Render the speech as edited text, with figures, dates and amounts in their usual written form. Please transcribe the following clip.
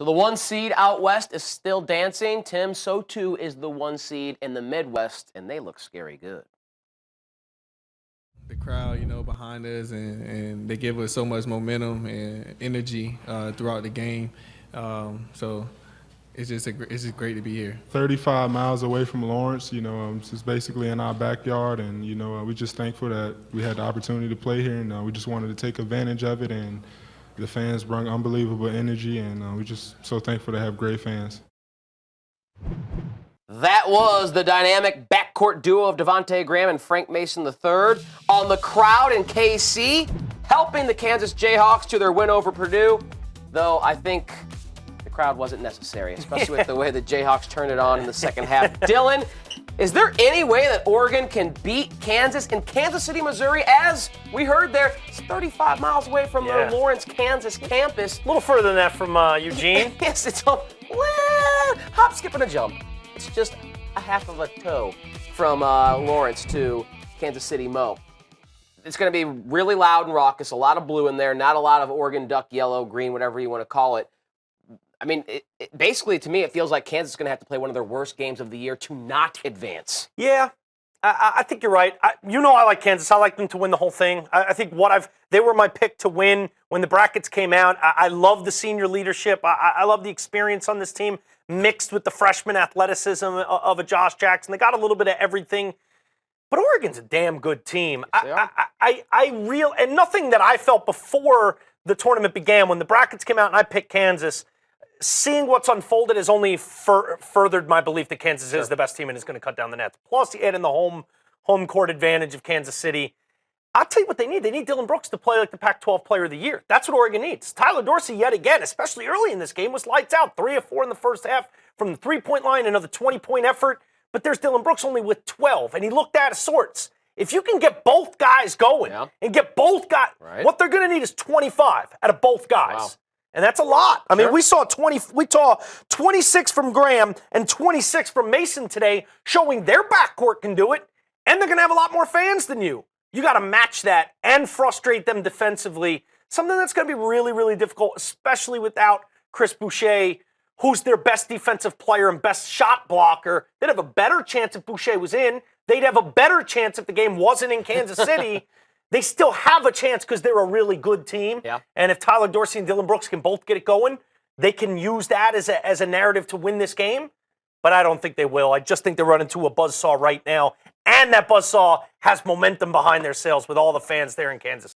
So the 1 seed out west is still dancing. Tim, so too is the 1 seed in the Midwest, and they look scary good. The crowd, behind us, and they give us so much momentum and energy throughout the game. So it's just great to be here. 35 miles away from Lawrence, it's just basically in our backyard, and we're just thankful that we had the opportunity to play here, and we just wanted to take advantage of it. And the fans brought unbelievable energy, and we're just so thankful to have great fans. That was the dynamic backcourt duo of Devontae Graham and Frank Mason III on the crowd in KC, helping the Kansas Jayhawks to their win over Purdue, though I think the crowd wasn't necessary, especially with the way the Jayhawks turned it on in the second half. Dylan, is there any way that Oregon can beat Kansas in Kansas City, Missouri? As we heard there, it's 35 miles away from the Lawrence, Kansas campus. A little further than that from Eugene. Yes, it's hop, skip, and a jump. It's just a half of a toe from Lawrence to Kansas City, Mo. It's going to be really loud and raucous, a lot of blue in there, not a lot of Oregon duck, yellow, green, whatever you want to call it. I mean, basically, to me, it feels like Kansas is going to have to play one of their worst games of the year to not advance. Yeah, I think you're right. I like Kansas. I like them to win the whole thing. I think they were my pick to win when the brackets came out. I love the senior leadership. I love the experience on this team mixed with the freshman athleticism of a Josh Jackson. They got a little bit of everything. But Oregon's a damn good team. And nothing that I felt before the tournament began, when the brackets came out and I picked Kansas, seeing what's unfolded has only furthered my belief that Kansas is the best team and is going to cut down the nets. Plus, you add in the home court advantage of Kansas City. I'll tell you what they need. They need Dylan Brooks to play like the Pac-12 Player of the Year. That's what Oregon needs. Tyler Dorsey, yet again, especially early in this game, was lights out. 3 of 4 in the first half from the three-point line, another 20-point effort. But there's Dylan Brooks only with 12, and he looked out of sorts. If you can get both guys going and get both guys, what they're going to need is 25 out of both guys. Wow. And that's a lot. I mean, we saw 26 from Graham and 26 from Mason today, showing their backcourt can do it, and they're going to have a lot more fans than you. You got to match that and frustrate them defensively, something that's going to be really, really difficult, especially without Chris Boucher, who's their best defensive player and best shot blocker. They'd have a better chance if Boucher was in. They'd have a better chance if the game wasn't in Kansas City. They still have a chance because they're a really good team. Yeah. And if Tyler Dorsey and Dylan Brooks can both get it going, they can use that as a narrative to win this game. But I don't think they will. I just think they're running to a buzzsaw right now. And that buzzsaw has momentum behind their sails with all the fans there in Kansas.